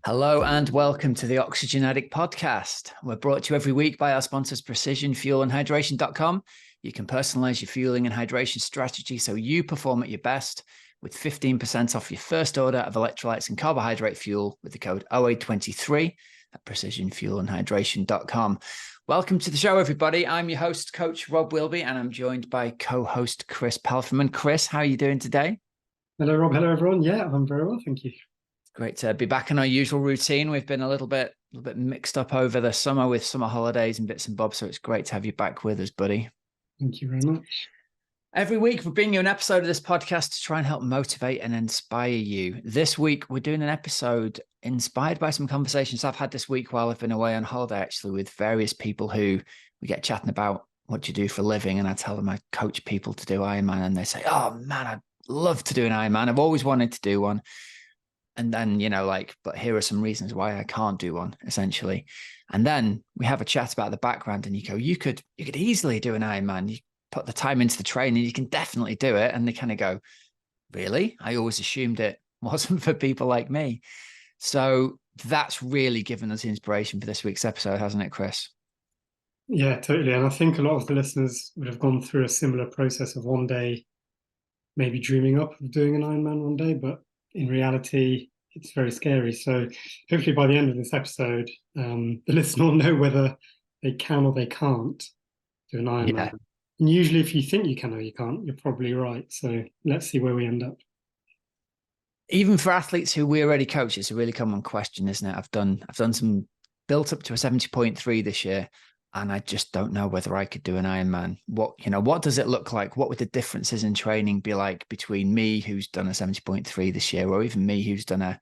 Hello and welcome to the Oxygen Addict podcast. We're brought to you every week by our sponsors, precisionfuelandhydration.com. You can personalize your fueling and hydration strategy so you perform at your best with 15% off your first order of electrolytes and carbohydrate fuel with the code OA23 at precisionfuelandhydration.com. Welcome to the show, everybody. I'm your host, Coach Rob Wilby, and I'm joined by co-host Chris Palfreman. Chris, how are you doing today? Hello, Rob. Hello, everyone. Yeah, I'm very well, thank you. Great to be back in our usual routine. We've been a little bit mixed up over the summer with summer holidays and bits and bobs, so it's great to have you back with us, buddy. Thank you very much. Every week, we bring you an episode of this podcast to try and help motivate and inspire you. This week, we're doing an episode inspired by some conversations I've had this week while I've been away on holiday, actually, with various people who we get chatting about what do you do for a living, and I tell them I coach people to do Ironman, and they say, oh, man, I'd love to do an Ironman. I've always wanted to do one. And then, but here are some reasons why I can't do one, essentially. And then we have a chat about the background and you go, you could easily do an Ironman. You put the time into the training, you can definitely do it. And they kind of go, really? I always assumed it wasn't for people like me. So that's really given us inspiration for this week's episode, hasn't it, Chris? Yeah, totally. And I think a lot of the listeners would have gone through a similar process of one day, maybe dreaming up of doing an Ironman one day, but in reality, it's very scary. So hopefully by the end of this episode, the listener will know whether they can or they can't do an Ironman. Yeah. And usually if you think you can or you can't, you're probably right. So let's see where we end up. Even for athletes who we already coach, it's a really common question, isn't it? I've done some built up to a 70.3 this year, and I just don't know whether I could do an Ironman. What does it look like? What would the differences in training be like between me, who's done a 70.3 this year, or even me, who's done a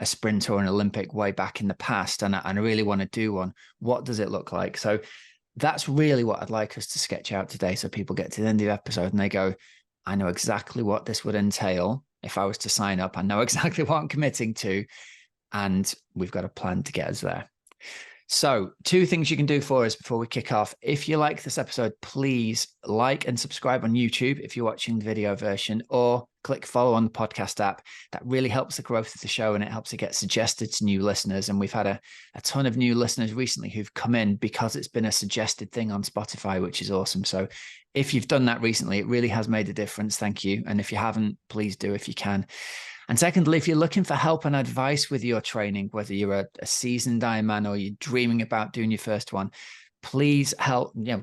sprint or an Olympic way back in the past, and I really want to do one? What does it look like? So that's really what I'd like us to sketch out today, so people get to the end of the episode and they go, I know exactly what this would entail if I was to sign up. I know exactly what I'm committing to, and we've got a plan to get us there. So 2 things you can do for us before we kick off. If you like this episode, please like and subscribe on YouTube if you're watching the video version, or click follow on the podcast app. That really helps the growth of the show and it helps it get suggested to new listeners. And we've had a ton of new listeners recently who've come in because it's been a suggested thing on Spotify, which is awesome. So if you've done that recently, it really has made a difference. Thank you. And if you haven't, please do if you can. And secondly, if you're looking for help and advice with your training, whether you're a seasoned Ironman or you're dreaming about doing your first one, please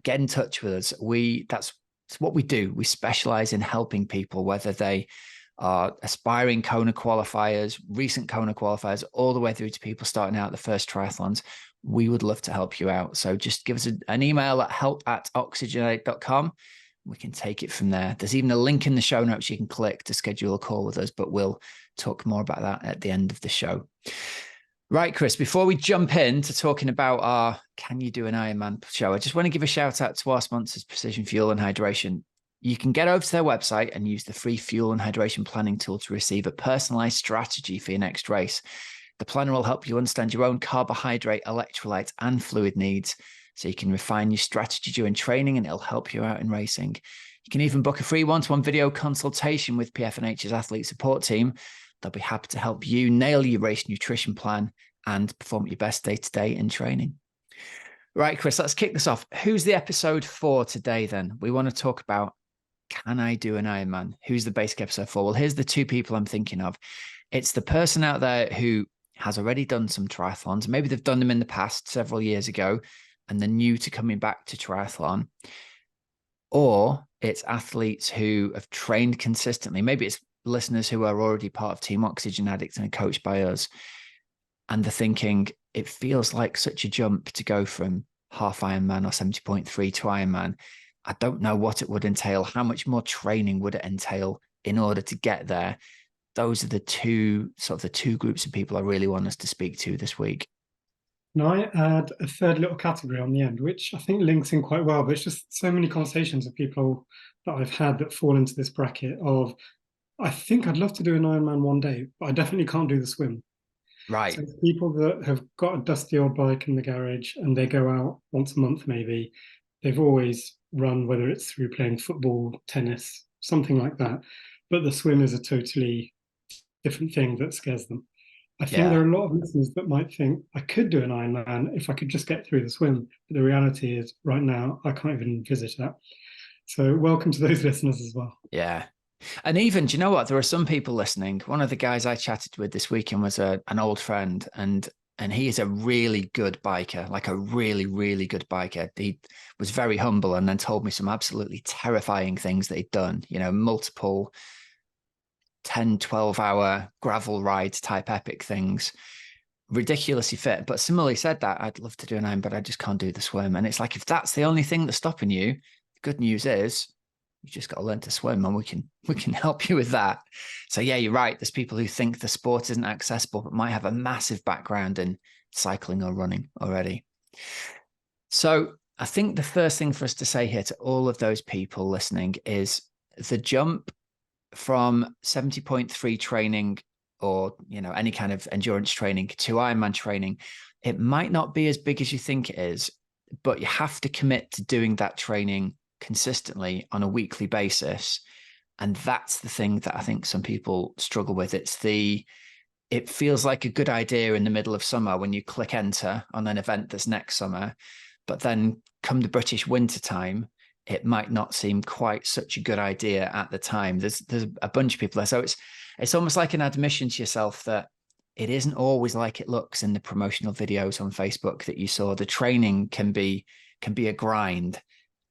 get in touch with us. That's what we do. We specialize in helping people, whether they are aspiring Kona qualifiers, recent Kona qualifiers, all the way through to people starting out the first triathlons. We would love to help you out. So just give us an email at help@oxygenaddict.com. We can take it from there. There's even a link in the show notes you can click to schedule a call with us, but we'll talk more about that at the end of the show. Right, Chris, before we jump into talking about our Can You Do an Ironman show, I just want to give a shout out to our sponsors, Precision Fuel and Hydration. You can get over to their website and use the free fuel and hydration planning tool to receive a personalized strategy for your next race. The planner will help you understand your own carbohydrate, electrolyte, and fluid needs, so you can refine your strategy during training and it'll help you out in racing. You can even book a free one-to-one video consultation with PFNH's athlete support team. They'll be happy to help you nail your race nutrition plan and perform at your best day-to-day in training. Right, Chris, let's kick this off. Who's the episode for today then? We want to talk about, can I do an Ironman? Who's the basic episode for? Well, here's the 2 people I'm thinking of. It's the person out there who has already done some triathlons. Maybe they've done them in the past several years ago, and they're new to coming back to triathlon. Or it's athletes who have trained consistently. Maybe it's listeners who are already part of Team Oxygen Addict and are coached by us. And they're thinking, it feels like such a jump to go from half Ironman or 70.3 to Ironman. I don't know what it would entail. How much more training would it entail in order to get there? Those are the 2 groups of people I really want us to speak to this week. And I add a third little category on the end, which I think links in quite well, but it's just so many conversations of people that I've had that fall into this bracket of, I think I'd love to do an Ironman one day, but I definitely can't do the swim. Right. So people that have got a dusty old bike in the garage and they go out once a month maybe, they've always run, whether it's through playing football, tennis, something like that. But the swim is a totally different thing that scares them. I think there Yeah. are a lot of listeners that might think I could do an Ironman if I could just get through the swim. But the reality is, right now, I can't even envisage that. So, welcome to those listeners as well. Yeah. And even, do you know what? There are some people listening. One of the guys I chatted with this weekend was an old friend, and he is a really good biker, like a really, really good biker. He was very humble and then told me some absolutely terrifying things that he'd done, multiple 10, 12-hour gravel ride type epic things, ridiculously fit. But similarly said that I'd love to do an Iron, but I just can't do the swim. And it's like, if that's the only thing that's stopping you, the good news is you just got to learn to swim, and we can help you with that. So yeah, you're right. There's people who think the sport isn't accessible, but might have a massive background in cycling or running already. So I think the first thing for us to say here to all of those people listening is the jump from 70.3 training or any kind of endurance training to Ironman training, it might not be as big as you think it is, but you have to commit to doing that training consistently on a weekly basis. And that's the thing that I think some people struggle with. It feels like a good idea in the middle of summer when you click enter on an event that's next summer, but then come the British winter time, it might not seem quite such a good idea at the time. There's a bunch of people there. So it's almost like an admission to yourself that it isn't always like it looks in the promotional videos on Facebook that you saw. The training can be a grind,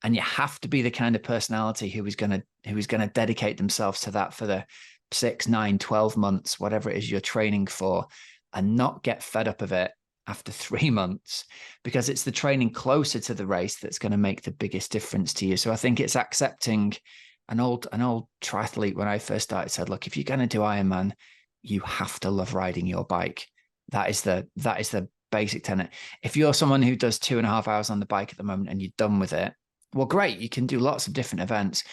and you have to be the kind of personality who is going to dedicate themselves to that for the 6, 9, 12 months, whatever it is you're training for, and not get fed up of it after 3 months, because it's the training closer to the race that's going to make the biggest difference to you. So I think it's accepting. An old triathlete when I first started said, look, if you're going to do Ironman, you have to love riding your bike. That is the basic tenet. If you're someone who does 2.5 hours on the bike at the moment and you're done with it, well, great, you can do lots of different events,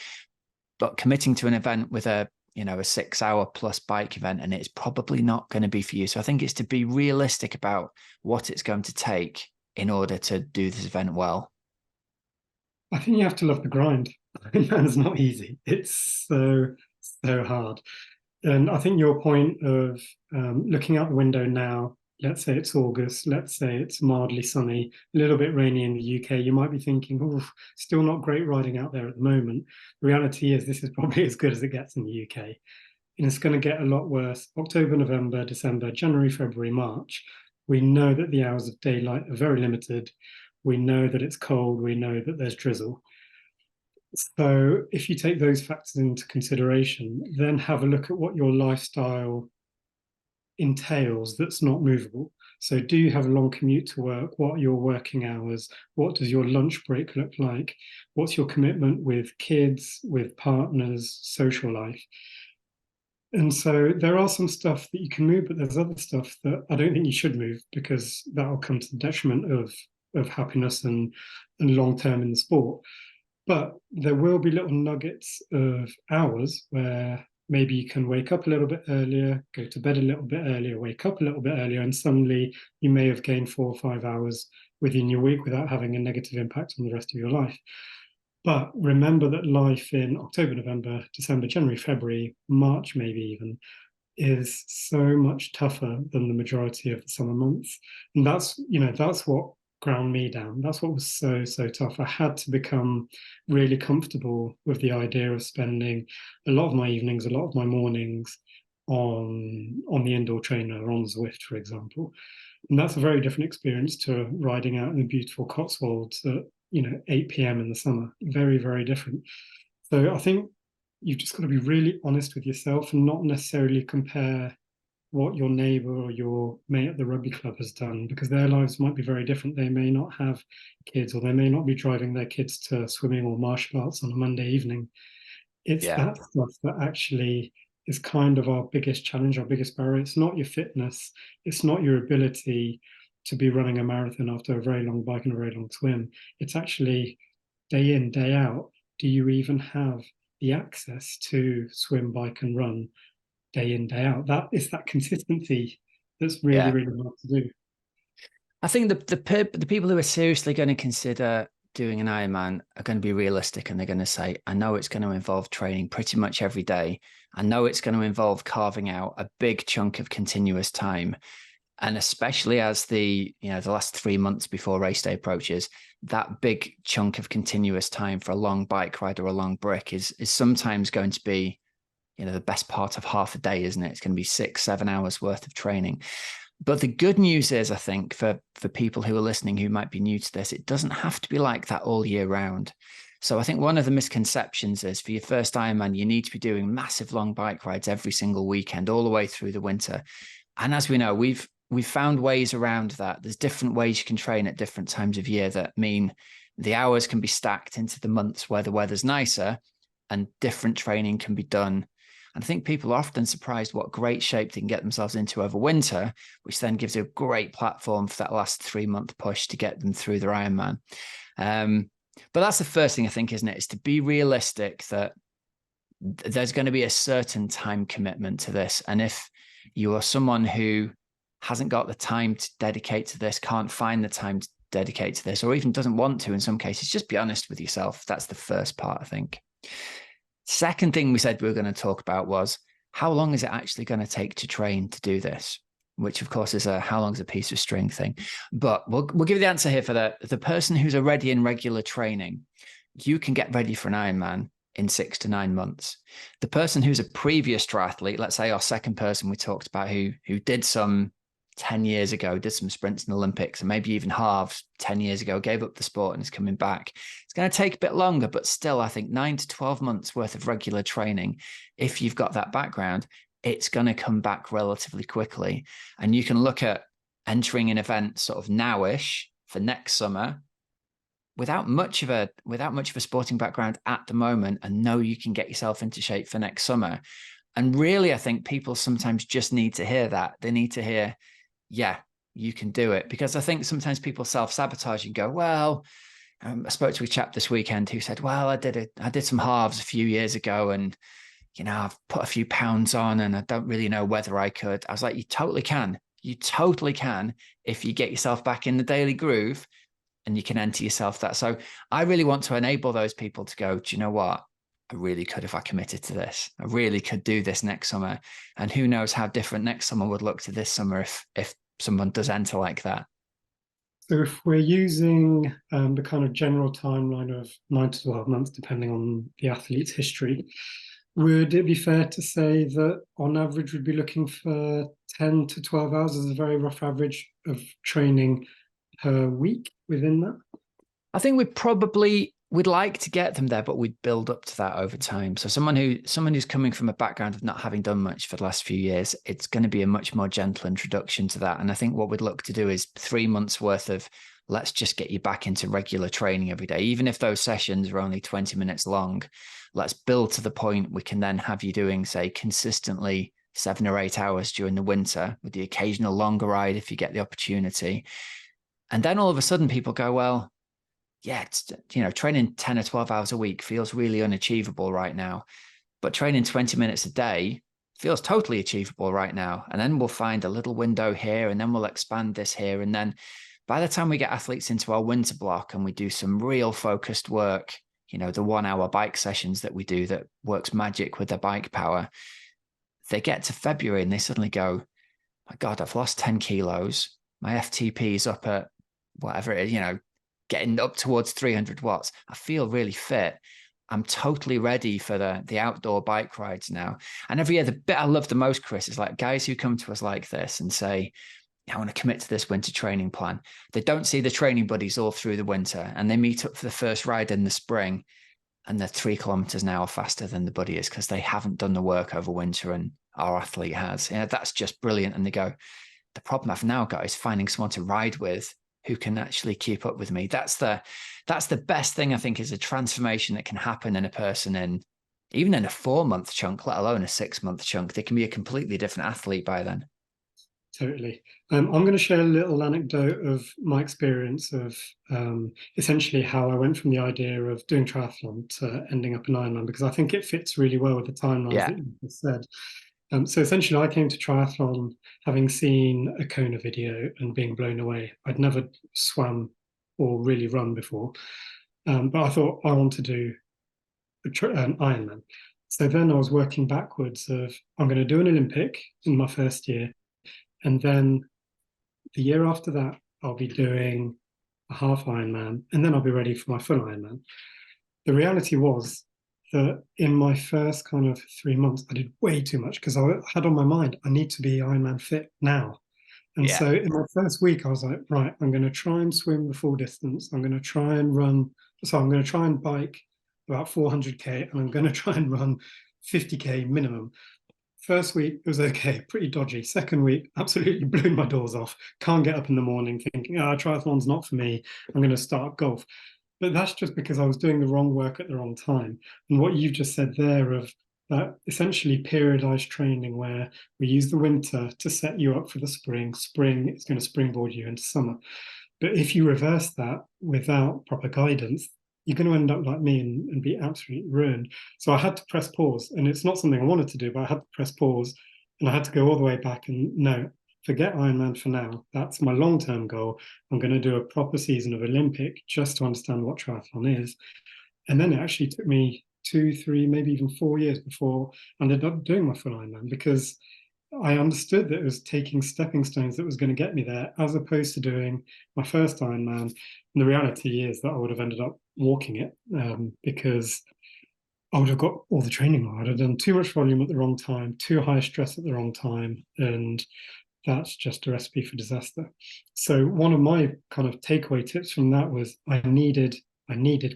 but committing to an event with a 6-hour plus bike event, and it's probably not going to be for you. So I think it's to be realistic about what it's going to take in order to do this event well. I think you have to love the grind. It's not easy. It's so hard. And I think your point of looking out the window now, let's say it's August, let's say it's mildly sunny, a little bit rainy in the UK, you might be thinking, oh, still not great riding out there at the moment. The reality is this is probably as good as it gets in the UK. And it's going to get a lot worse. October, November, December, January, February, March. We know that the hours of daylight are very limited. We know that it's cold. We know that there's drizzle. So if you take those factors into consideration, then have a look at what your lifestyle entails that's not movable. So do you have a long commute to work? What are your working hours? What does your lunch break look like? What's your commitment with kids, with partners, social life? And so there are some stuff that you can move, but there's other stuff that I don't think you should move because that will come to the detriment of happiness and long term in the sport. But there will be little nuggets of hours where maybe you can wake up a little bit earlier, go to bed a little bit earlier, wake up a little bit earlier, and suddenly you may have gained 4 or 5 hours within your week without having a negative impact on the rest of your life. But remember that life in October, November, December, January, February, March, maybe even, is so much tougher than the majority of the summer months. And that's what ground me down. That's what was so tough. I had to become really comfortable with the idea of spending a lot of my evenings, a lot of my mornings on the indoor trainer or on Zwift, for example. And that's a very different experience to riding out in the beautiful Cotswolds at 8 p.m. in the summer. Very, very different. So I think you've just got to be really honest with yourself and not necessarily compare what your neighbor or your mate at the rugby club has done, because their lives might be very different. They may not have kids, or they may not be driving their kids to swimming or martial arts on a Monday evening. It's Yeah. that stuff that actually is kind of our biggest challenge, our biggest barrier. It's not your fitness, it's not your ability to be running a marathon after a very long bike and a very long swim. It's actually day in, day out. Do you even have the access to swim, bike, and run day in, day out? That is that consistency that's really, Yeah. really hard to do. I think the people who are seriously going to consider doing an Ironman are going to be realistic, and they're going to say, I know it's going to involve training pretty much every day. I know it's going to involve carving out a big chunk of continuous time. And especially as the last 3 months before race day approaches, that big chunk of continuous time for a long bike ride or a long brick is sometimes going to be, the best part of half a day, isn't it? It's going to be 6-7 hours worth of training. But the good news is, I think, for people who are listening who might be new to this, it doesn't have to be like that all year round. So I think one of the misconceptions is, for your first Ironman, you need to be doing massive long bike rides every single weekend, all the way through the winter. And as we know, we've found ways around that. There's different ways you can train at different times of year that mean the hours can be stacked into the months where the weather's nicer, and different training can be done. And I think people are often surprised what great shape they can get themselves into over winter, which then gives you a great platform for that last 3-month push to get them through their Ironman. But that's the first thing, I think, isn't it? Is to be realistic that there's going to be a certain time commitment to this. And if you are someone who hasn't got the time to dedicate to this, can't find the time to dedicate to this, or even doesn't want to in some cases, just be honest with yourself. That's the first part, I think. Second thing we said we were going to talk about was, how long is it actually going to take to train to do this? Which, of course, is a how long is a piece of string thing. But we'll give you the answer here for the person who's already in regular training. You can get ready for an Ironman in 6 to 9 months. The person who's a previous triathlete, let's say our second person we talked about, who did some 10 years ago, did some sprints in the Olympics, and maybe even halves 10 years ago, gave up the sport and is coming back. It's going to take a bit longer, but still, I think 9 to 12 months worth of regular training, if you've got that background, it's going to come back relatively quickly. And you can look at entering an event sort of nowish for next summer without much of a sporting background at the moment, and know you can get yourself into shape for next summer. And really, I think people sometimes just need to hear that. They need to hear, yeah, you can do it. Because I think sometimes people self-sabotage and go, well, I spoke to a chap this weekend who said, well, I did some halves a few years ago, and I've put a few pounds on, and I don't really know whether I could. I was like, you totally can. You totally can, if you get yourself back in the daily groove and you can enter yourself that. So I really want to enable those people to go, do you know what? I really could if I committed to this. I really could do this next summer. And who knows how different next summer would look to this summer if someone does enter like that. So if we're using the kind of general timeline of 9 to 12 months, depending on the athlete's history, would it be fair to say that on average we'd be looking for 10 to 12 hours as a very rough average of training per week within that? I think we'd like to get them there, but we'd build up to that over time. So someone who's coming from a background of not having done much for the last few years, it's going to be a much more gentle introduction to that. And I think what we'd look to do is 3 months worth of, let's just get you back into regular training every day. Even if those sessions are only 20 minutes long, let's build to the point we can then have you doing, say, consistently 7 or 8 hours during the winter, with the occasional longer ride if you get the opportunity. And then all of a sudden people go, well, yeah, it's, training 10 or 12 hours a week feels really unachievable right now, but training 20 minutes a day feels totally achievable right now. And then we'll find a little window here, and then we'll expand this here. And then by the time we get athletes into our winter block and we do some real focused work, the 1 hour bike sessions that we do that works magic with their bike power, they get to February and they suddenly go, my God, I've lost 10 kilos. My FTP is up at whatever it is, getting up towards 300 watts. I feel really fit. I'm totally ready for the outdoor bike rides now. And every year, the bit I love the most, Chris, is like guys who come to us like this and say, I want to commit to this winter training plan. They don't see the training buddies all through the winter, and they meet up for the first ride in the spring, and they're 3 kilometers an hour faster than the buddy is because they haven't done the work over winter, and our athlete has. That's just brilliant. And they go, the problem I've now got is finding someone to ride with who can actually keep up with me. That's the best thing, I think, is a transformation that can happen in a person even in a 4-month chunk, let alone a 6-month chunk. They can be a completely different athlete by then. Totally. I'm going to share a little anecdote of my experience of essentially how I went from the idea of doing triathlon to ending up an Ironman, because I think it fits really well with the timelines that you just said. So essentially, I came to triathlon having seen a Kona video and being blown away. I'd never swam or really run before. But I thought I want to do an Ironman. So then I was working backwards of I'm going to do an Olympic in my first year, and then the year after that I'll be doing a half Ironman, and then I'll be ready for my full Ironman. The reality was that in my first kind of 3 months, I did way too much because I had on my mind I need to be Ironman fit now. And Yeah. so in my first week, I was like, right, I'm going to try and swim the full distance. I'm going to try and run. So I'm going to try and bike about 400K, and I'm going to try and run 50K minimum. First week, it was okay, pretty dodgy. Second week, absolutely blew my doors off. Can't get up in the morning thinking, triathlon's not for me. I'm going to start golf. But that's just because I was doing the wrong work at the wrong time. And what you've just said there of that essentially periodized training where we use the winter to set you up for the spring. Spring is going to springboard you into summer. But if you reverse that without proper guidance, you're going to end up like me and be absolutely ruined. So I had to press pause. And it's not something I wanted to do, but I had to press pause and I had to go all the way back and no, forget Ironman for now. That's my long-term goal. I'm going to do a proper season of Olympic just to understand what triathlon is. And then it actually took me 2, 3, maybe even 4 years before I ended up doing my full Ironman because I understood that it was taking stepping stones that was going to get me there, as opposed to doing my first Ironman. And the reality is that I would have ended up walking it because I would have got all the training wrong. I'd have done too much volume at the wrong time, too high stress at the wrong time, and that's just a recipe for disaster. So one of my kind of takeaway tips from that was I needed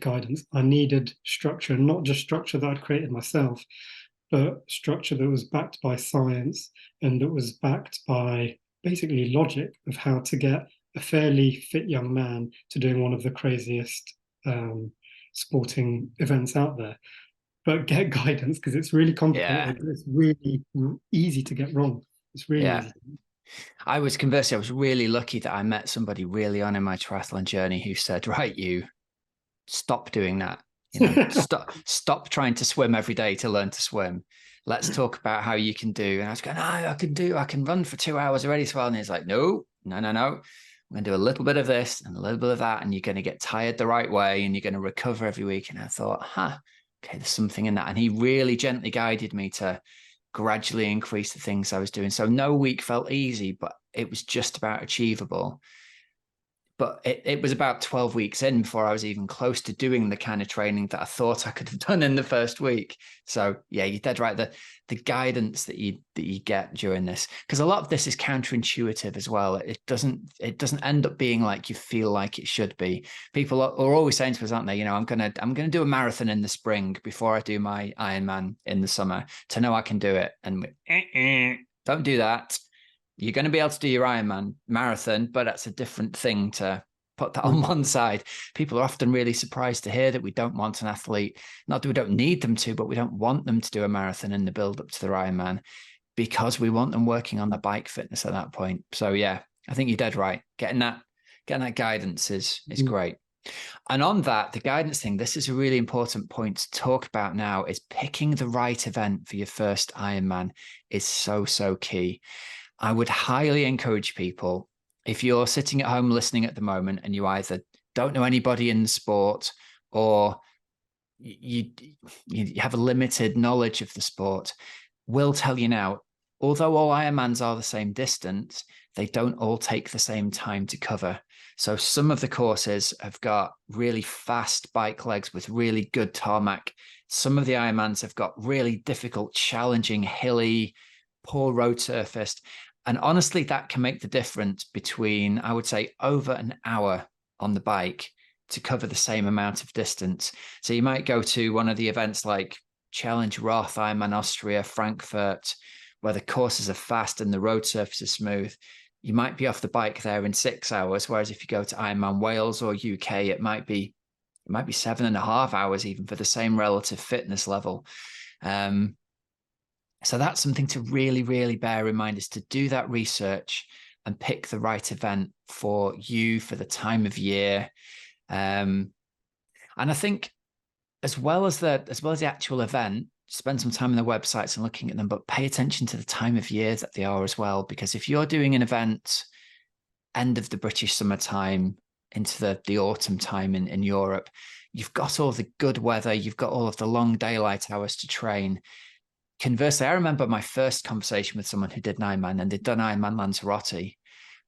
guidance. I needed structure, not just structure that I'd created myself, but structure that was backed by science and that was backed by basically logic of how to get a fairly fit young man to doing one of the craziest sporting events out there. But get guidance because it's really Yeah. complicated. It's really easy to get wrong. It's really Yeah. easy. I was really lucky that I met somebody really on in my triathlon journey who said, right, you stop doing that. Stop trying to swim every day to learn to swim. Let's talk about how you can do. And I was going, I can run for 2 hours already. Well, and he's like, no. I'm going to do a little bit of this and a little bit of that. And you're going to get tired the right way and you're going to recover every week. And I thought, okay, there's something in that. And he really gently guided me to gradually increase the things I was doing. So no week felt easy, but it was just about achievable. But it was about 12 weeks in before I was even close to doing the kind of training that I thought I could have done in the first week. So yeah, you're dead right. The guidance that you get during this, because a lot of this is counterintuitive as well. It doesn't end up being like you feel like it should be. People are always saying to us, aren't they? I'm gonna do a marathon in the spring before I do my Ironman in the summer to know I can do it. And don't do that. You're going to be able to do your Ironman marathon, but that's a different thing to put that on one side. People are often really surprised to hear that we don't want an athlete, not that we don't need them to, but we don't want them to do a marathon in the build up to the Ironman because we want them working on the bike fitness at that point. So yeah, I think you're dead right. Getting that guidance is great. And on that, the guidance thing, this is a really important point to talk about now, is picking the right event for your first Ironman is so key. I would highly encourage people, if you're sitting at home listening at the moment and you either don't know anybody in the sport or you have a limited knowledge of the sport, we'll tell you now, although all Ironmans are the same distance, they don't all take the same time to cover. So some of the courses have got really fast bike legs with really good tarmac. Some of the Ironmans have got really difficult, challenging, hilly, poor road surface. And honestly, that can make the difference between, I would say, over an hour on the bike to cover the same amount of distance. So you might go to one of the events like Challenge Roth, Ironman Austria, Frankfurt, where the courses are fast and the road surface is smooth. You might be off the bike there in 6 hours. Whereas if you go to Ironman Wales or UK, it might be 7.5 hours even for the same relative fitness level. So that's something to really, really bear in mind, is to do that research and pick the right event for you, for the time of year. And I think as well as the actual event, spend some time on their websites and looking at them, but pay attention to the time of year that they are as well. Because if you're doing an event end of the British summertime into the autumn time in Europe, you've got all the good weather, you've got all of the long daylight hours to train. Conversely, I remember my first conversation with someone who did an Ironman, and they'd done Ironman Lanzarote,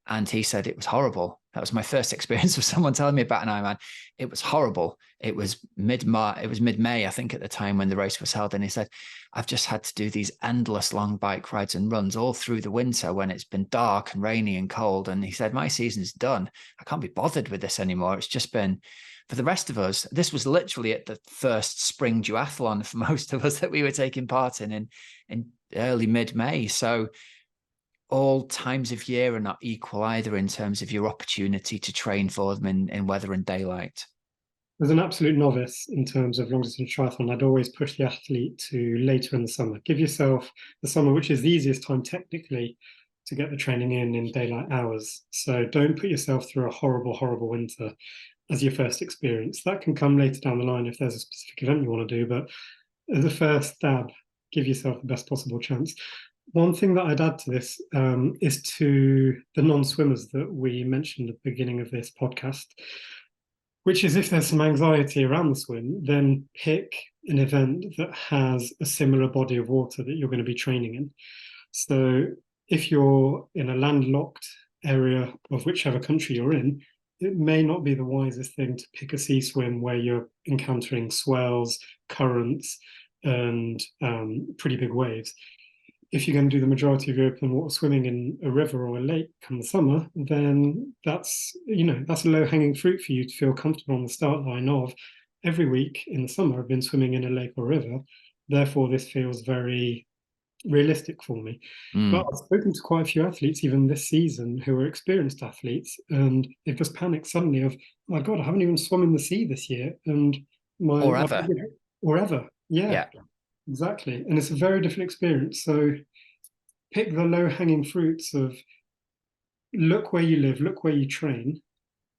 and he said it was horrible. That was my first experience with someone telling me about an Ironman. It was horrible. It was mid-March, it was mid-May, I think, at the time when the race was held. And he said, I've just had to do these endless long bike rides and runs all through the winter when it's been dark and rainy and cold. And he said, my season's done. I can't be bothered with this anymore. It's just been, for the rest of us, this was literally at the first spring duathlon for most of us that we were taking part in early mid-May. So all times of year are not equal either in terms of your opportunity to train for them in weather and daylight. As an absolute novice in terms of long distance triathlon, I'd always push the athlete to later in the summer. Give yourself the summer, which is the easiest time technically to get the training in daylight hours. So don't put yourself through a horrible, horrible winter as your first experience. That can come later down the line if there's a specific event you want to do, but as a first stab, give yourself the best possible chance. One thing that I'd add to this is to the non-swimmers that we mentioned at the beginning of this podcast, which is if there's some anxiety around the swim, then pick an event that has a similar body of water that you're going to be training in. So if you're in a landlocked area of whichever country you're in, it may not be the wisest thing to pick a sea swim where you're encountering swells, currents, and pretty big waves. If you're going to do the majority of your open water swimming in a river or a lake come the summer, then that's a low-hanging fruit for you to feel comfortable on the start line of every week in the summer I've been swimming in a lake or river. Therefore, this feels very realistic for me. But I've spoken to quite a few athletes even this season who are experienced athletes, and they've just panicked suddenly of, oh my God, I haven't even swum in the sea this year. And Or ever. Or ever. Yeah. Exactly. And it's a very different experience. So pick the low-hanging fruits of look where you live, look where you train,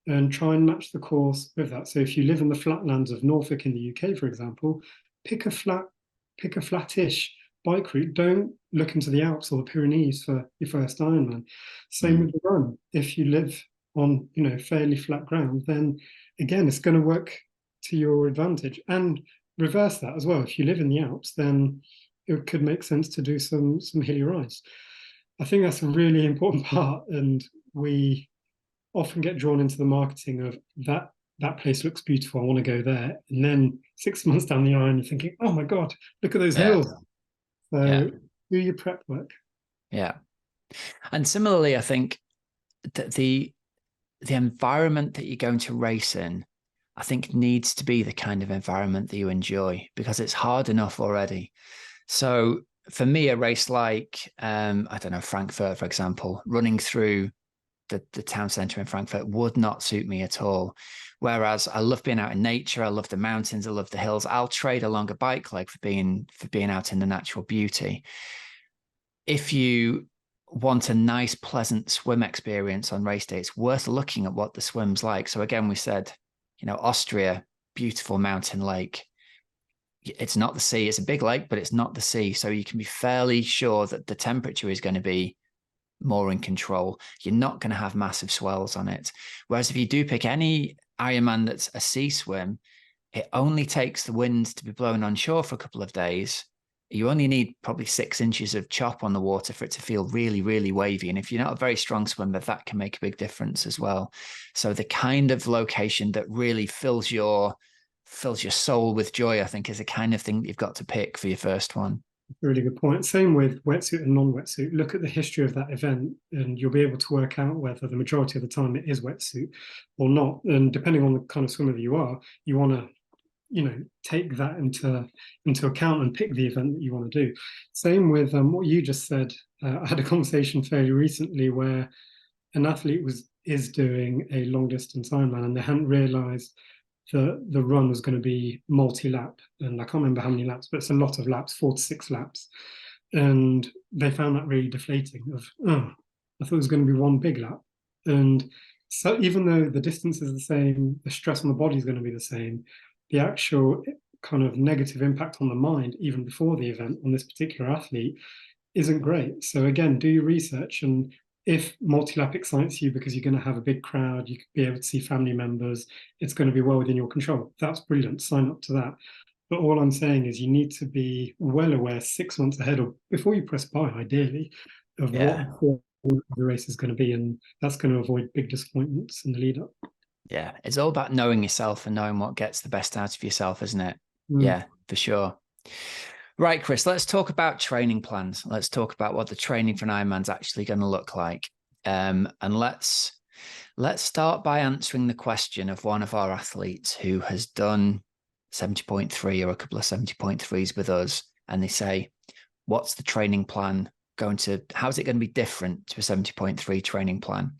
and try and match the course with that. So if you live in the flatlands of Norfolk in the UK, for example, pick a flattish bike route. Don't look into the Alps or the Pyrenees for your first Ironman. Same with the run. If you live on fairly flat ground, then again, it's going to work to your advantage. And reverse that as well. If you live in the Alps, then it could make sense to do some hilly rides. I think that's a really important part, and we often get drawn into the marketing of that place looks beautiful, I want to go there, and then 6 months down the line you're thinking, oh my God, look at those hills. So do your prep work. And similarly, I think that the environment that you're going to race in, I think, needs to be the kind of environment that you enjoy, because it's hard enough already. So for me, a race like, I don't know, Frankfurt, for example, running through the town centre in Frankfurt would not suit me at all. Whereas I love being out in nature, I love the mountains, I love the hills. I'll trade along a bike leg for being out in the natural beauty. If you want a nice, pleasant swim experience on race day, it's worth looking at what the swim's like. So again, we said, Austria, beautiful mountain lake. It's not the sea. It's a big lake, but it's not the sea. So you can be fairly sure that the temperature is going to be more in control. You're not going to have massive swells on it. Whereas if you do pick any Ironman that's a sea swim, it only takes the wind to be blown on shore for a couple of days. You only need probably 6 inches of chop on the water for it to feel really, really wavy. And if you're not a very strong swimmer, that can make a big difference as well. So the kind of location that really fills your soul with joy, I think, is the kind of thing that you've got to pick for your first one. Really good point. Same with wetsuit and non-wetsuit. Look at the history of that event and you'll be able to work out whether the majority of the time it is wetsuit or not. And depending on the kind of swimmer that you are, you want to take that into account and pick the event that you want to do. Same with what you just said. I had a conversation fairly recently where an athlete is doing a long distance Ironman and they hadn't realized that the run was going to be multi-lap, and I can't remember how many laps, but it's a lot of laps, 4 to 6 laps, and they found that really deflating of, I thought it was going to be one big lap. And so even though the distance is the same, the stress on the body is going to be the same, the actual kind of negative impact on the mind, even before the event, on this particular athlete isn't great. So again, do your research, and if multi-lap excites you because you're going to have a big crowd, you could be able to see family members, it's going to be well within your control. That's brilliant. Sign up to that. But all I'm saying is you need to be well aware 6 months ahead, or before you press buy, ideally, of what Yeah. the form of the race is going to be. And that's going to avoid big disappointments in the lead up. Yeah. It's all about knowing yourself and knowing what gets the best out of yourself, isn't it? Mm. Yeah, for sure. Right, Chris, let's talk about training plans. Let's talk about what the training for an Ironman's actually going to look like. And let's start by answering the question of one of our athletes who has done 70.3 or a couple of 70.3s with us. And they say, what's the training plan going to, how's it going to be different to a 70.3 training plan?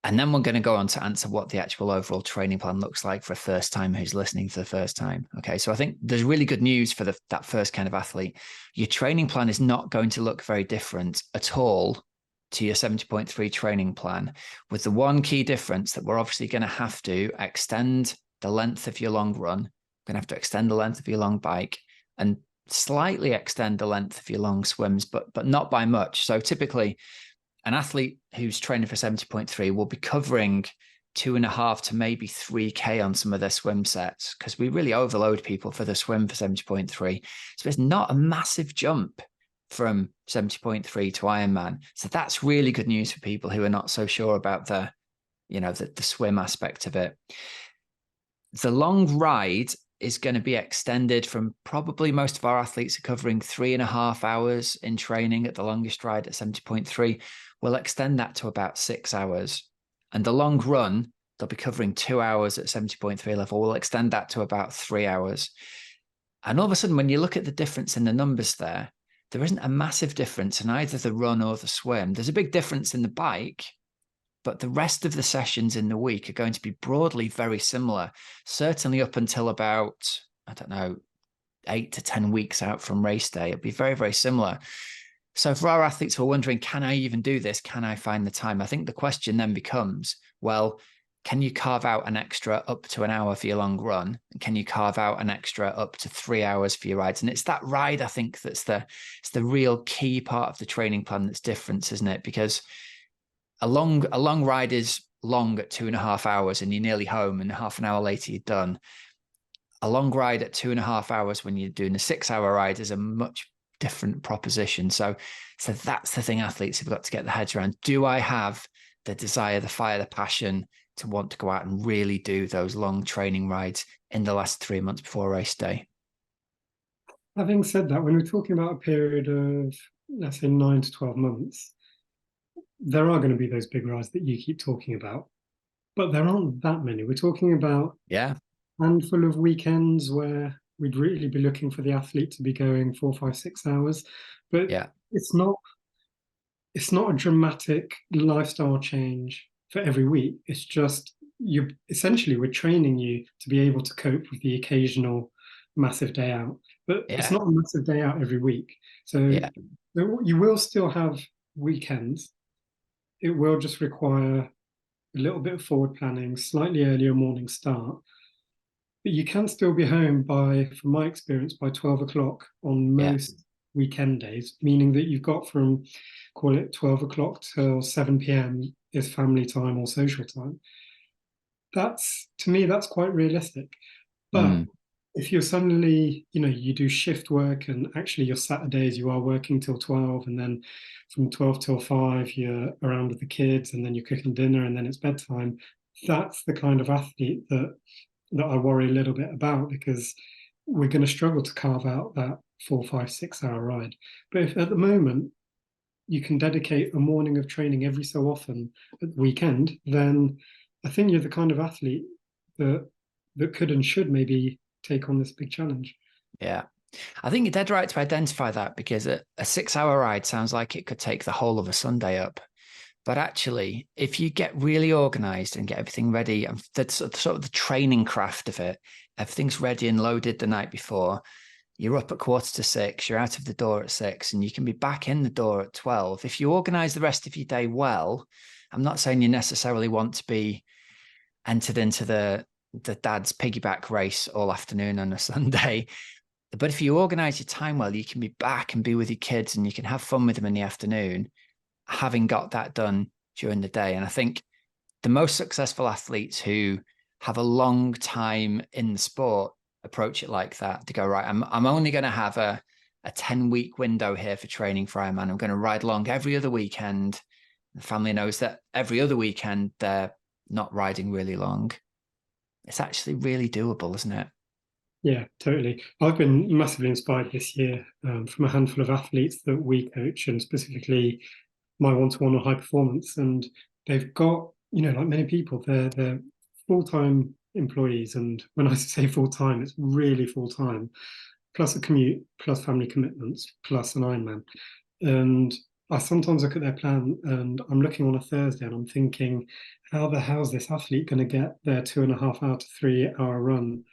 And then we're going to go on to answer what the actual overall training plan looks like for a first timer who's listening for the first time. Okay, so I think there's really good news for that first kind of athlete. Your training plan is not going to look very different at all to your 70.3 training plan, with the one key difference that we're obviously going to have to extend the length of your long run. We're going to have to extend the length of your long bike and slightly extend the length of your long swims, but not by much. So typically, an athlete who's training for 70.3 will be covering 2.5 to maybe 3K on some of their swim sets, because we really overload people for the swim for 70.3. So it's not a massive jump from 70.3 to Ironman. So that's really good news for people who are not so sure about the swim aspect of it. The long ride is going to be extended from, probably most of our athletes are covering 3.5 hours in training at the longest ride at 70.3. We'll extend that to about 6 hours. And the long run, they'll be covering 2 hours at 70.3 level. We'll extend that to about 3 hours. And all of a sudden, when you look at the difference in the numbers there isn't a massive difference in either the run or the swim. There's a big difference in the bike, but the rest of the sessions in the week are going to be broadly very similar, certainly up until about, 8 to 10 weeks out from race day. It'll be very, very similar. So for our athletes who are wondering, can I even do this? Can I find the time? I think the question then becomes, well, can you carve out an extra up to an hour for your long run? And can you carve out an extra up to 3 hours for your rides? And it's that ride, I think, it's the real key part of the training plan that's different, isn't it? Because a long ride is long at 2.5 hours and you're nearly home, and half an hour later you're done. A long ride at 2.5 hours when you're doing a 6-hour ride is a much different proposition. So that's the thing athletes have got to get their heads around. Do I have the desire, the fire, the passion to want to go out and really do those long training rides in the last 3 months before race day? Having said that, when we're talking about a period of, let's say, 9 to 12 months, there are going to be those big rides that you keep talking about, but there aren't that many. We're talking about a handful of weekends where we'd really be looking for the athlete to be going 4, 5, 6 hours, but it's not a dramatic lifestyle change for every week. It's just we're training you to be able to cope with the occasional massive day out, but it's not a massive day out every week. So you will still have weekends. It will just require a little bit of forward planning, slightly earlier morning start. But you can still be home from my experience, by 12 o'clock on most weekend days, meaning that you've got from, call it 12 o'clock till 7 p.m. is family time or social time. To me, that's quite realistic. But if you're suddenly, you do shift work and actually your Saturdays you are working till 12, and then from 12 till 5 you're around with the kids, and then you're cooking dinner, and then it's bedtime. That's the kind of athlete that I worry a little bit about, because we're going to struggle to carve out that 4, 5, 6 hour ride. But if at the moment you can dedicate a morning of training every so often at the weekend, then I think you're the kind of athlete that could and should maybe take on this big challenge. Yeah. I think you're dead right to identify that, because a 6-hour ride sounds like it could take the whole of a Sunday up. But actually, if you get really organized and get everything ready, and that's sort of the training craft of it, everything's ready and loaded the night before, you're up at 5:45, you're out of the door at 6, and you can be back in the door at 12. If you organize the rest of your day well, I'm not saying you necessarily want to be entered into the dad's piggyback race all afternoon on a Sunday. But if you organize your time well, you can be back and be with your kids, and you can have fun with them in the afternoon. having got that done during the day. And I think the most successful athletes who have a long time in the sport approach it like that. To go, right, I'm only going to have a 10-week window here for training for Ironman. I'm going to ride along every other weekend. The family knows that every other weekend they're not riding really long. It's actually really doable, isn't it? Yeah, totally. I've been massively inspired this year from a handful of athletes that we coach, and specifically my one-to-one or high performance. And they've got, like many people, they're full-time employees. And when I say full-time, it's really full-time, plus a commute, plus family commitments, plus an Ironman. And I sometimes look at their plan and I'm looking on a Thursday and I'm thinking, how the hell's this athlete going to get their 2.5 hour to 3 hour run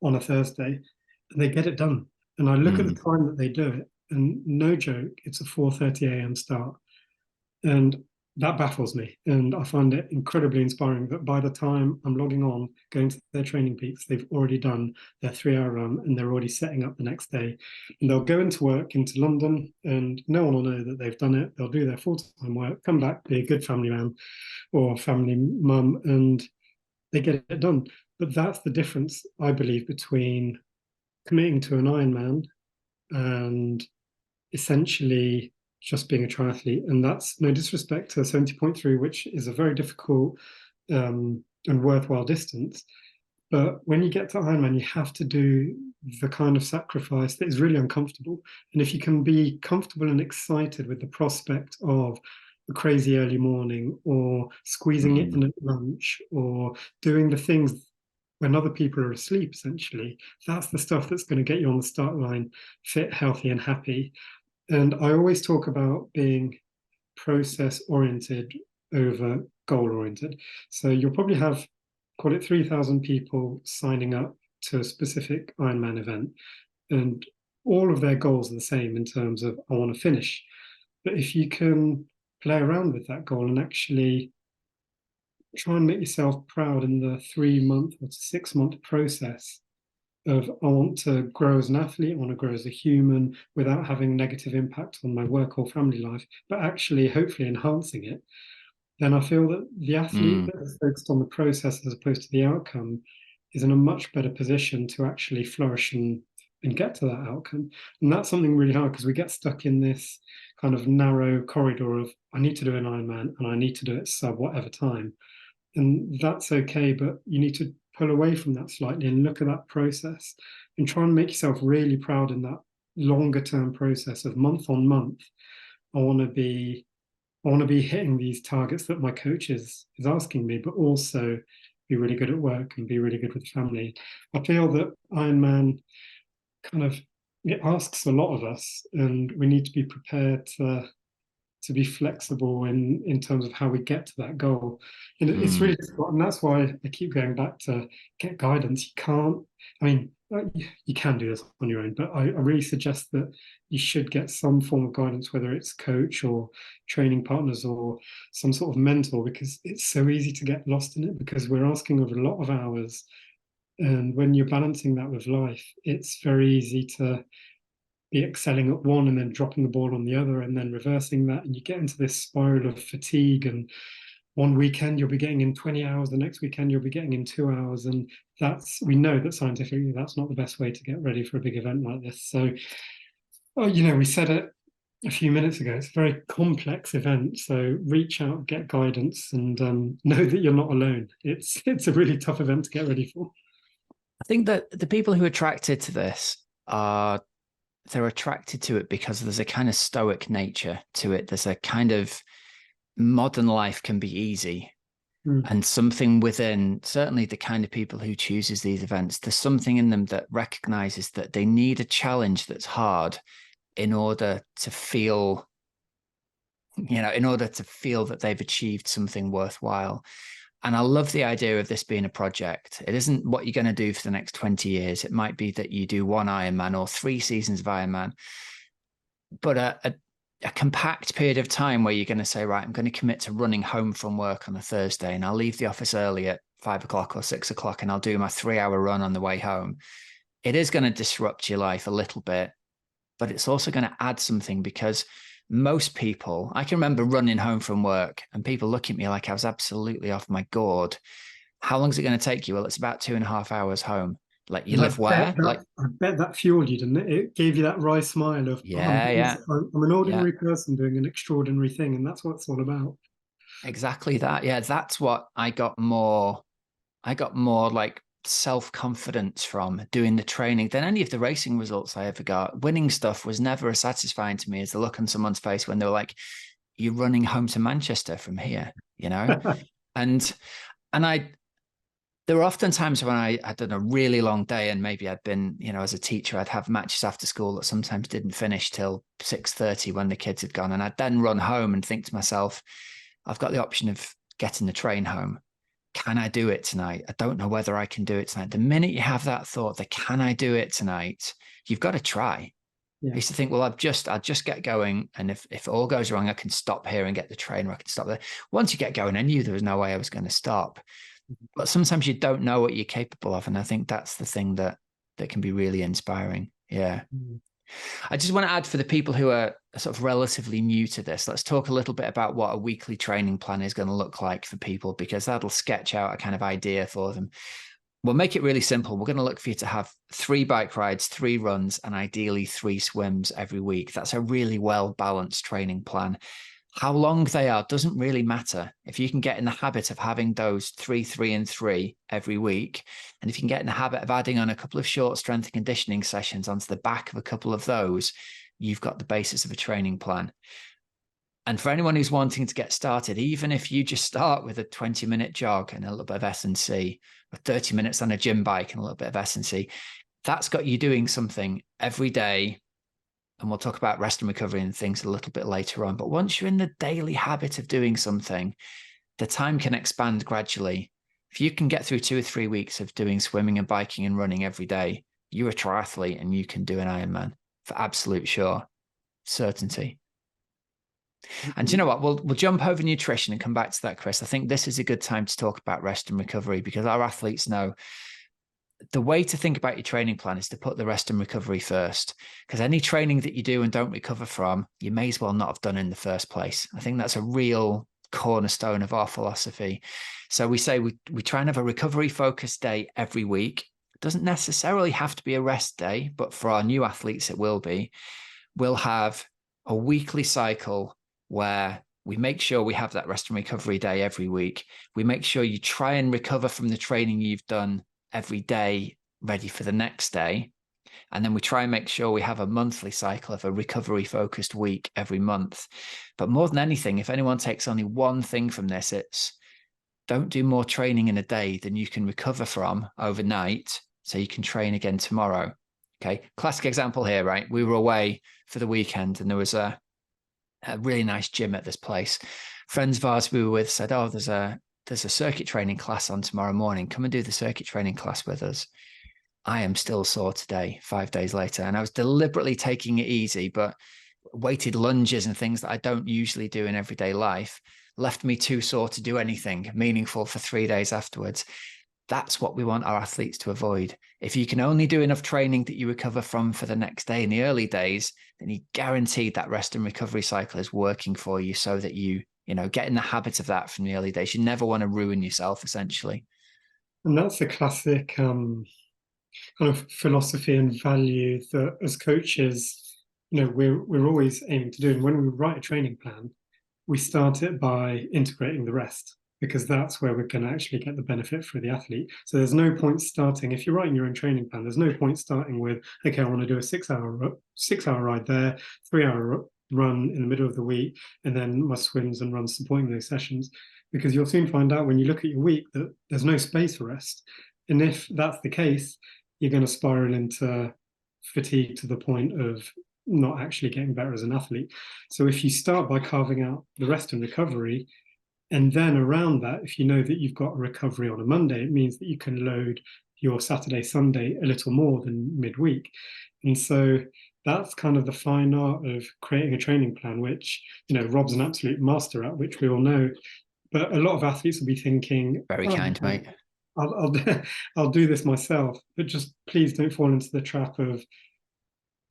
on a Thursday? And they get it done. And I look at the Mm. time that they do it, and no joke, it's a 4:30 a.m. start. And that baffles me. And I find it incredibly inspiring that by the time I'm logging on, going to their training peaks, they've already done their 3 hour run and they're already setting up the next day. And they'll go into work into London and no one will know that they've done it. They'll do their full-time work, come back, be a good family man or family mum, and they get it done. But that's the difference, I believe, between committing to an Ironman and essentially just being a triathlete. And that's no disrespect to 70.3, which is a very difficult and worthwhile distance. But when you get to Ironman, you have to do the kind of sacrifice that is really uncomfortable. And if you can be comfortable and excited with the prospect of a crazy early morning or squeezing it in Mm. at lunch or doing the things when other people are asleep, essentially, that's the stuff that's going to get you on the start line fit, healthy, and happy. And I always talk about being process oriented over goal oriented. So you'll probably have, call it 3,000 people signing up to a specific Ironman event, and all of their goals are the same in terms of I want to finish. But if you can play around with that goal and actually try and make yourself proud in the 3 month or 6 month process of I want to grow as an athlete, I want to grow as a human without having negative impact on my work or family life, but actually hopefully enhancing it, then I feel that the athlete Mm. that is focused on the process as opposed to the outcome is in a much better position to actually flourish and get to that outcome. And that's something really hard because we get stuck in this kind of narrow corridor of I need to do an Ironman and I need to do it sub whatever time. And that's okay, but you need to pull away from that slightly and look at that process and try and make yourself really proud in that longer term process of month on month. I want to be I want to be hitting these targets that my coach is asking me, but also be really good at work and be really good with family. I feel that Ironman kind of it asks a lot of us, and we need to be prepared to be flexible in terms of how we get to that goal. And it's Mm. really difficult, and that's why I keep going back to get guidance. You can't. I mean, you can do this on your own, but I really suggest that you should get some form of guidance, whether it's coach or training partners or some sort of mentor, because it's so easy to get lost in it because we're asking of a lot of hours. And when you're balancing that with life, it's very easy to be excelling at one and then dropping the ball on the other and then reversing that. And you get into this spiral of fatigue. And one weekend you'll be getting in 20 hours, the next weekend you'll be getting in 2 hours. And we know that scientifically that's not the best way to get ready for a big event like this. So, we said it a few minutes ago, it's a very complex event. So reach out, get guidance, and know that you're not alone. It's a really tough event to get ready for. I think that the people who are attracted to this are they're attracted to it because there's a kind of stoic nature to it. There's a kind of modern life can be easy. Mm. And something within certainly the kind of people who chooses these events, there's something in them that recognizes that they need a challenge that's hard in order to feel, in order to feel that they've achieved something worthwhile. And I love the idea of this being a project. It isn't what you're going to do for the next 20 years. It might be that you do one Ironman or 3 seasons of Ironman, but a compact period of time where you're going to say, right, I'm going to commit to running home from work on a Thursday and I'll leave the office early at 5 o'clock or 6 o'clock and I'll do my 3 hour run on the way home. It is going to disrupt your life a little bit, but it's also going to add something because most people, I can remember running home from work and people looking at me like I was absolutely off my gourd. How long is it going to take you? Well, it's about 2.5 hours home. Like, you And live where? Like, I bet that fueled you, didn't it? It gave you that wry smile of yeah, yeah, I'm an yeah, ordinary person doing an extraordinary thing, and that's what it's all about. exactly that. Yeah, that's what I got more like self-confidence from doing the training than any of the racing results I ever got. Winning stuff was never as satisfying to me as the look on someone's face when they were like, "You're running home to Manchester from here," you know? And and I there were often times when I had done a really long day and maybe I'd been, as a teacher, I'd have matches after school that sometimes didn't finish till 6:30 when the kids had gone. And I'd then run home and think to myself, I've got the option of getting the train home. Can I do it tonight? I don't know whether I can do it tonight. The minute you have that thought that can I do it tonight, you've got to try. I Yeah. used to think, well, I'll just get going. And if it all goes wrong, I can stop here and get the train, or I can stop there. Once you get going, I knew there was no way I was going to stop. But sometimes you don't know what you're capable of. And I think that's the thing that can be really inspiring. Yeah. Mm. I just want to add, for the people who are sort of relatively new to this, let's talk a little bit about what a weekly training plan is going to look like for people, because that'll sketch out a kind of idea for them. We'll make it really simple. We're going to look for you to have 3 bike rides, 3 runs, and ideally 3 swims every week. That's a really well balanced training plan. How long they are doesn't really matter. If you can get in the habit of having those 3, 3, and 3 every week, and if you can get in the habit of adding on a couple of short strength and conditioning sessions onto the back of a couple of those, you've got the basis of a training plan. And for anyone who's wanting to get started, even if you just start with a 20-minute jog and a little bit of S&C, or 30 minutes on a gym bike and a little bit of S&C, that's got you doing something every day. And we'll talk about rest and recovery and things a little bit later on. But once you're in the daily habit of doing something, the time can expand gradually. If you can get through 2 or 3 weeks of doing swimming and biking and running every day, you're a triathlete and you can do an Ironman for absolute sure certainty. And you know what? We'll jump over nutrition and come back to that, Chris. I think this is a good time to talk about rest and recovery, because our athletes know the way to think about your training plan is to put the rest and recovery first, because any training that you do and don't recover from, you may as well not have done in the first place. I think that's a real cornerstone of our philosophy. So we say we try and have a recovery focused day every week. It doesn't necessarily have to be a rest day, but for our new athletes, it will be. We'll have a weekly cycle where we make sure we have that rest and recovery day every week. We make sure you try and recover from the training you've done every day, ready for the next day. And then we try and make sure we have a monthly cycle of a recovery focused week every month. But more than anything, if anyone takes only one thing from this, it's don't do more training in a day than you can recover from overnight, so you can train again tomorrow. Okay. Classic example here, right? We were away for the weekend and there was a really nice gym at this place. Friends of ours we were with said, oh, there's a circuit training class on tomorrow morning. Come and do the circuit training class with us. I am still sore today, 5 days later. And I was deliberately taking it easy, but weighted lunges and things that I don't usually do in everyday life left me too sore to do anything meaningful for 3 days afterwards. That's what we want our athletes to avoid. If you can only do enough training that you recover from for the next day in the early days, then you guaranteed that rest and recovery cycle is working for you, so that you get in the habit of that from the early days. You never want to ruin yourself, essentially. And that's the classic kind of philosophy and value that as coaches, we're always aiming to do. And when we write a training plan, we start it by integrating the rest, because that's where we're going to actually get the benefit for the athlete. So there's no point starting, if you're writing your own training plan, there's no point starting with, okay, I want to do a 6-hour ride there, 3-hour run in the middle of the week, and then my swims and runs supporting those sessions, because you'll soon find out when you look at your week that there's no space for rest. And if that's the case, you're going to spiral into fatigue to the point of not actually getting better as an athlete. So if you start by carving out the rest and recovery, and then around that, if you know that you've got a recovery on a Monday, it means that you can load your Saturday, Sunday a little more than midweek. And so that's kind of the fine art of creating a training plan, which, Rob's an absolute master at, which we all know. But a lot of athletes will be thinking, Very kind, mate. I'll do this myself, but just please don't fall into the trap of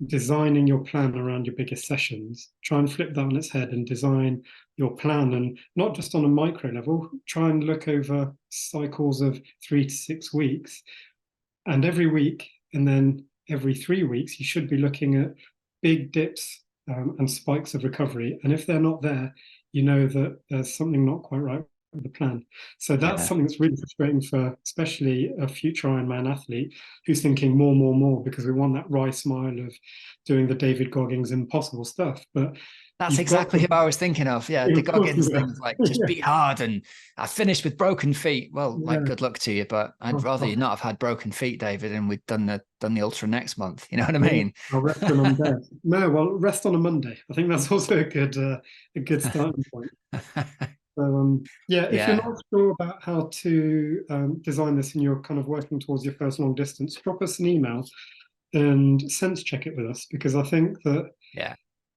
designing your plan around your biggest sessions. Try and flip that on its head and design your plan, and not just on a micro level. Try and look over cycles of 3 to 6 weeks, and every week, and then every 3 weeks, you should be looking at big dips and spikes of recovery. And if they're not there, you know that there's something not quite right with the plan. So that's Yeah. something that's really frustrating for especially a future Ironman athlete who's thinking more, more, more, because we want that wry smile of doing the David Goggins impossible stuff. But That's you've got exactly to, who I was thinking of. Yeah, the of course, Goggins thing is like, just yeah, be hard. And I finished with broken feet. Well, like, yeah. good luck to you, but I'd rather you not have had broken feet, David, and we'd done the ultra next month. You know what I mean? I'll rest when I'm dead. No, well, rest on a Monday. I think that's also a good starting point. So yeah, if you're Yeah. not sure about how to design this and you're kind of working towards your first long distance, drop us an email and sense check it with us, because I think that Yeah.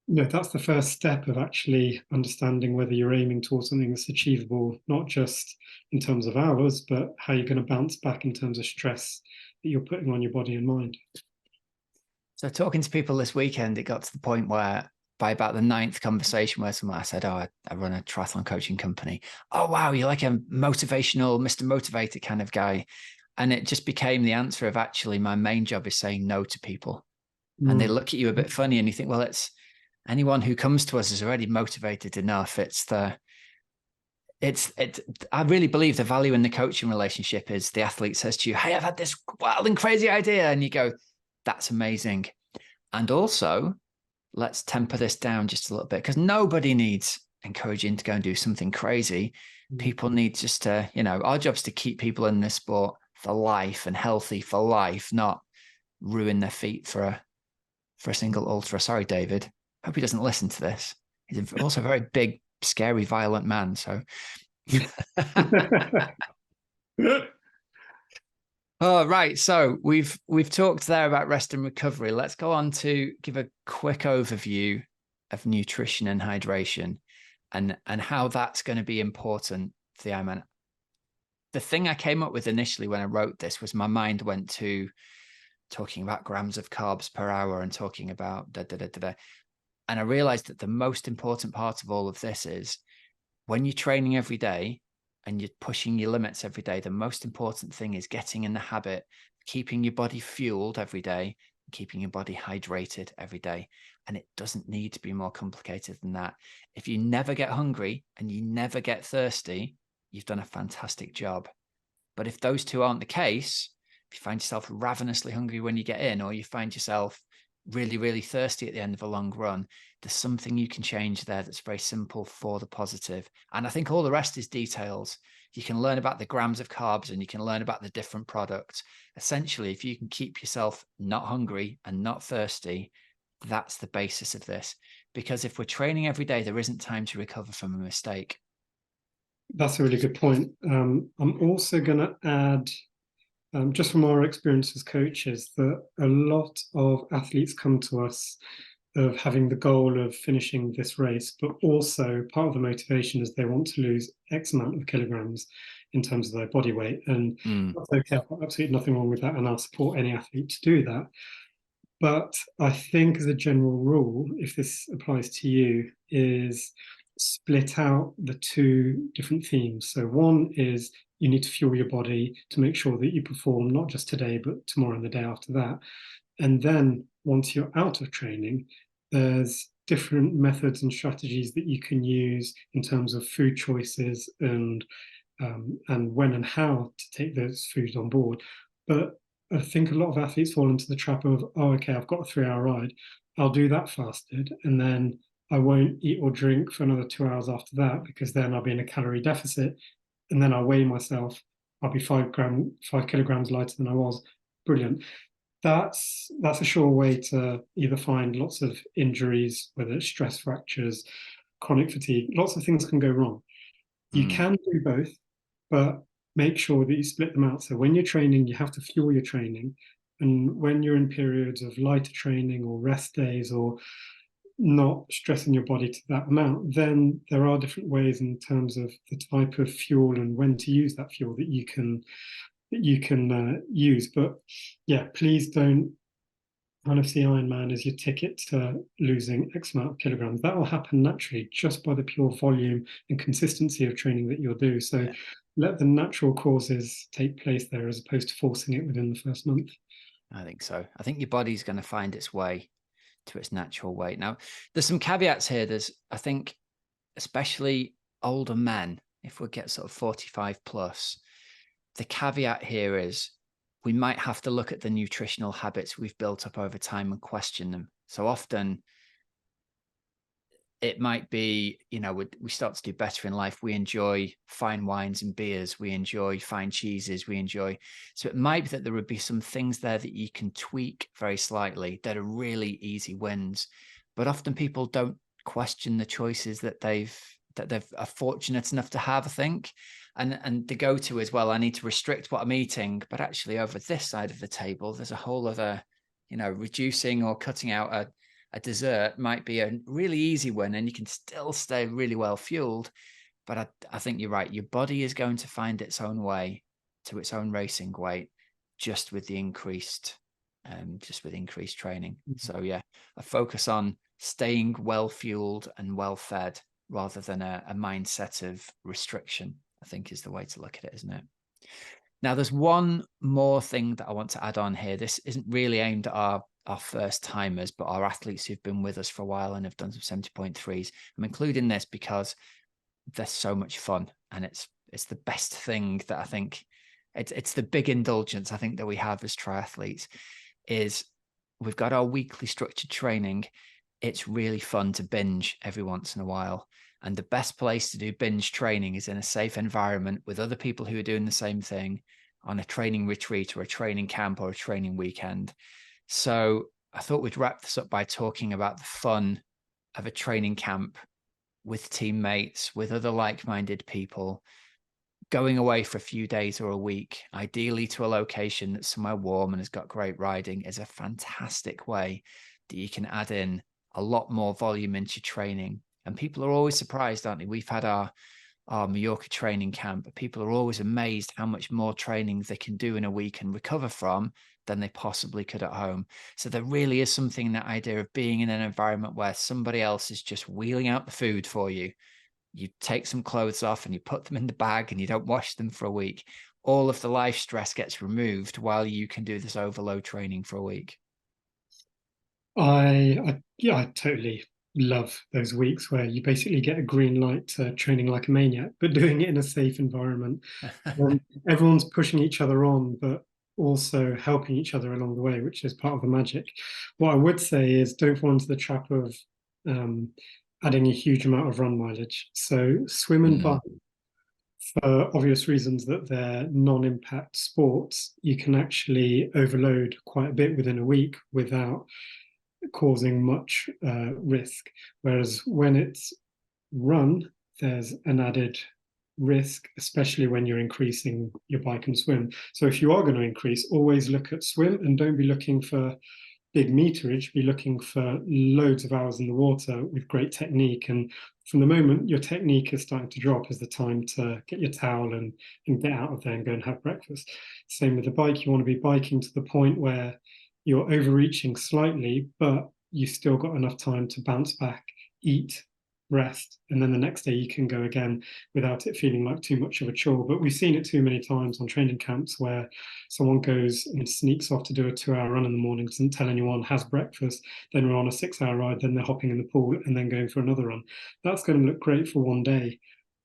that's the first step of actually understanding whether you're aiming towards something that's achievable, not just in terms of hours, but how you're going to bounce back in terms of stress that you're putting on your body and mind. So talking to people this weekend, it got to the point where by about the ninth conversation where someone, I said, oh, I run a triathlon coaching company. Oh, wow, you're like a motivational, Mr. Motivator kind of guy. And it just became the answer of, actually, my main job is saying no to people. And they Mm. look at you a bit funny and you think, well, it's anyone who comes to us is already motivated enough. I really believe the value in the coaching relationship is the athlete says to you, hey, I've had this wild and crazy idea. And you go, that's amazing. And also, let's temper this down just a little bit, because nobody needs encouraging to go and do something crazy. People need just to, our job's to keep people in this sport for life and healthy for life, not ruin their feet for a single ultra. Sorry, David. Hope he doesn't listen to this. He's also a very big, scary, violent man. So oh, right. So we've talked there about rest and recovery. Let's go on to give a quick overview of nutrition and hydration and how that's going to be important for the Ironman. The thing I came up with initially when I wrote this was my mind went to talking about grams of carbs per hour and talking about da da da da da. And I realized that the most important part of all of this is when you're training every day and you're pushing your limits every day, the most important thing is getting in the habit, keeping your body fueled every day, keeping your body hydrated every day. And it doesn't need to be more complicated than that. If you never get hungry and you never get thirsty, you've done a fantastic job. But if those two aren't the case, if you find yourself ravenously hungry when you get in, or you find yourself really, really thirsty at the end of a long run, there's something you can change there that's very simple for the positive. And I think all the rest is details. You can learn about the grams of carbs and you can learn about the different products. Essentially, if you can keep yourself not hungry and not thirsty, that's the basis of this. Because if we're training every day, there isn't time to recover from a mistake. That's a really good point. I'm also going to add, just from our experience as coaches, that a lot of athletes come to us of having the goal of finishing this race, but also part of the motivation is they want to lose X amount of kilograms in terms of their body weight. And that's okay. I've got absolutely nothing wrong with that, and I'll support any athlete to do that. But I think as a general rule, if this applies to you, is split out the two different themes. So one is you need to fuel your body to make sure that you perform not just today, but tomorrow and the day after that. And then once you're out of training, there's different methods and strategies that you can use in terms of food choices and when and how to take those foods on board. But I think a lot of athletes fall into the trap of, oh, okay, I've got a 3 hour ride. I'll do that fasted. And then I won't eat or drink for another 2 hours after that, because then I'll be in a calorie deficit. And then I'll weigh myself. I'll be 5 kilograms lighter than I was. Brilliant. That's a sure way to either find lots of injuries, whether it's stress fractures, chronic fatigue, lots of things can go wrong. You can do both, but make sure that you split them out. So when you're training, you have to fuel your training. And when you're in periods of lighter training or rest days or not stressing your body to that amount, then there are different ways in terms of the type of fuel and when to use that fuel that you can use. But yeah, please don't kind of see Ironman as your ticket to losing X amount of kilograms. That will happen naturally just by the pure volume and consistency of training that you'll do. So Yeah, let the natural causes take place there as opposed to forcing it within the first month. I think so. I think your body's going to find its way to its natural weight. Now, there's some caveats here. I think, especially older men, if we get sort of 45 plus, the caveat here is we might have to look at the nutritional habits we've built up over time and question them. So often it might be, we start to do better in life. We enjoy fine wines and beers. We enjoy fine cheeses. So it might be that there would be some things there that you can tweak very slightly that are really easy wins. But often people don't question the choices that they've are fortunate enough to have, I think. And the go-to is, well, I need to restrict what I'm eating. But actually over this side of the table, there's a whole other, reducing or cutting out a dessert might be a really easy one and you can still stay really well fueled. But I think you're right. Your body is going to find its own way to its own racing weight just with increased training. So yeah, a focus on staying well fueled and well fed rather than a mindset of restriction, I think is the way to look at it, isn't it? Now, there's one more thing that I want to add on here. This isn't really aimed at our first timers, but our athletes who've been with us for a while and have done some 70.3s. I'm including this because they're so much fun and it's the best thing that I think it's the big indulgence I think that we have as triathletes is we've got our weekly structured training. It's really fun to binge every once in a while. And the best place to do binge training is in a safe environment with other people who are doing the same thing on a training retreat or a training camp or a training weekend. So I thought we'd wrap this up by talking about the fun of a training camp with teammates, with other like-minded people, going away for a few days or a week, ideally to a location that's somewhere warm and has got great riding, is a fantastic way that you can add in a lot more volume into training. And people are always surprised, aren't they? We've had our Mallorca training camp. People are always amazed how much more training they can do in a week and recover from than they possibly could at home. So there really is something in that idea of being in an environment where somebody else is just wheeling out the food for you. You take some clothes off and you put them in the bag and you don't wash them for a week. All of the life stress gets removed while you can do this overload training for a week. I totally love those weeks where you basically get a green light to training like a maniac, but doing it in a safe environment. Everyone's pushing each other on, but also helping each other along the way, which is part of the magic. What I would say is don't fall into the trap of adding a huge amount of run mileage. So swim and bike, for obvious reasons that they're non-impact sports, you can actually overload quite a bit within a week without causing much risk. Whereas when it's run, there's an added risk, especially when you're increasing your bike and swim. So if you are going to increase, always look at swim and don't be looking for big meterage, be looking for loads of hours in the water with great technique. And from the moment your technique is starting to drop is the time to get your towel and get out of there and go and have breakfast. Same with the bike, you want to be biking to the point where you're overreaching slightly, but you've still got enough time to bounce back, eat, rest, and then the next day you can go again without it feeling like too much of a chore. But we've seen it too many times on training camps where someone goes and sneaks off to do a 2-hour run in the morning, doesn't tell anyone, has breakfast, then we're on a 6-hour ride, then they're hopping in the pool and then going for another run. That's going to look great for one day,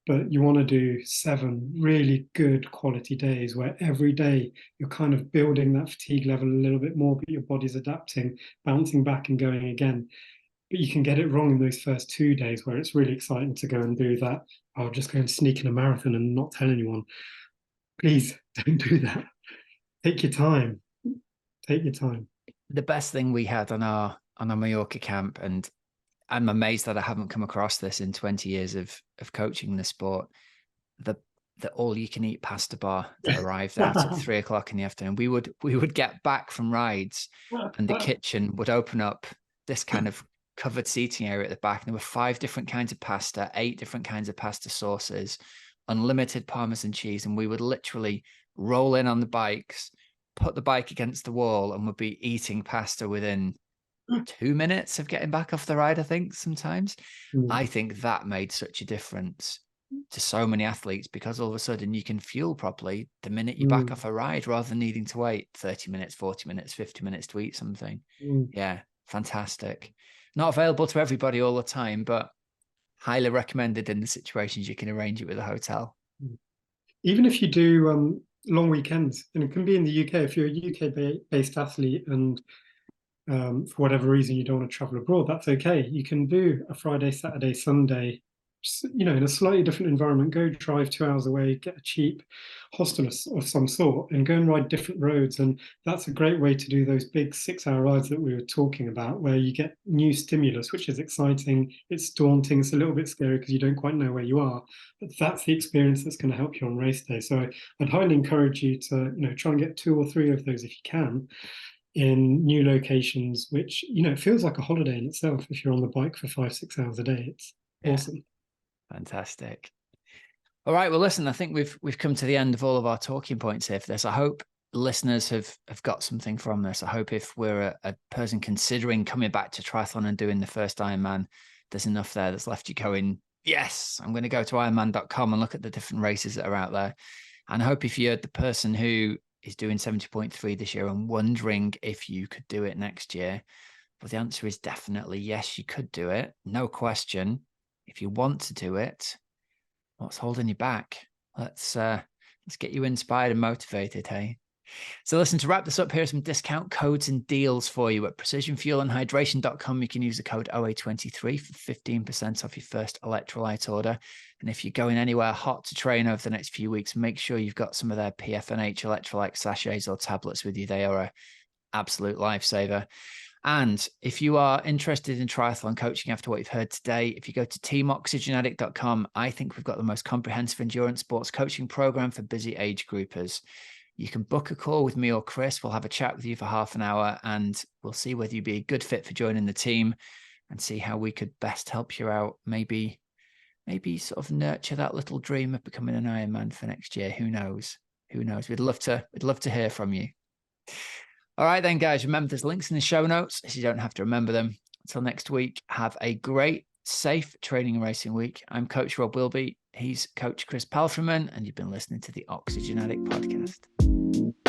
but you want to do 7 really good quality days where every day you're kind of building that fatigue level a little bit more, but your body's adapting, bouncing back and going again. But you can get it wrong in those first 2 days where it's really exciting to go and do that. I'll just go and sneak in a marathon and not tell anyone. Please don't do that. Take your time. Take your time. The best thing we had on our Mallorca camp, and I'm amazed that I haven't come across this in 20 years of coaching the sport, the all you can eat pasta bar that arrived out at 3 o'clock in the afternoon. We would get back from rides and the kitchen would open up this kind of covered seating area at the back. And there were 5 different kinds of pasta, 8 different kinds of pasta sauces, unlimited Parmesan cheese. And we would literally roll in on the bikes, put the bike against the wall and would be eating pasta within 2 minutes of getting back off the ride, I think, sometimes. I think that made such a difference to so many athletes, because all of a sudden you can fuel properly the minute you're back off a ride, rather than needing to wait 30 minutes, 40 minutes, 50 minutes to eat something. Yeah, fantastic. Not available to everybody all the time, but highly recommended in the situations you can arrange it with a hotel. Even if you do long weekends, and it can be in the UK, if you're a UK-based athlete and for whatever reason you don't want to travel abroad, that's okay. You can do a Friday, Saturday, Sunday, you know, in a slightly different environment. Go drive 2 hours away, get a cheap hostel of some sort, and go and ride different roads. And that's a great way to do those big 6-hour rides that we were talking about, where you get new stimulus, which is exciting. It's daunting. It's a little bit scary because you don't quite know where you are. But that's the experience that's going to help you on race day. So I'd highly encourage you to, you know, try and get 2 or 3 of those if you can, in new locations, which, you know, it feels like a holiday in itself if you're on the bike for 5-6 hours a day. It's awesome. Fantastic. All right. Well, listen, I think we've come to the end of all of our talking points here for this. I hope listeners have got something from this. I hope if we're a person considering coming back to triathlon and doing the first Ironman, there's enough there that's left you going, yes, I'm going to go to ironman.com and look at the different races that are out there. And I hope if you're the person who is doing 70.3 this year and wondering if you could do it next year, well, the answer is definitely yes, you could do it. No question. If you want to do it, what's holding you back? Let's get you inspired and motivated, hey? So listen, to wrap this up, here are some discount codes and deals for you. At precisionfuelandhydration.com, you can use the code OA23 for 15% off your first electrolyte order. And if you're going anywhere hot to train over the next few weeks, make sure you've got some of their PFNH electrolyte sachets or tablets with you. They are an absolute lifesaver. And if you are interested in triathlon coaching after what you've heard today, if you go to teamoxygenaddict.com, I think we've got the most comprehensive endurance sports coaching program for busy age groupers. You can book a call with me or Chris. We'll have a chat with you for half an hour and we'll see whether you'd be a good fit for joining the team and see how we could best help you out. Maybe sort of nurture that little dream of becoming an Ironman for next year. Who knows? Who knows? We'd love to hear from you. All right, then, guys, remember there's links in the show notes so you don't have to remember them. Until next week, have a great, safe training and racing week. I'm Coach Rob Wilby. He's Coach Chris Palfreman, and you've been listening to the Oxygen Addict podcast.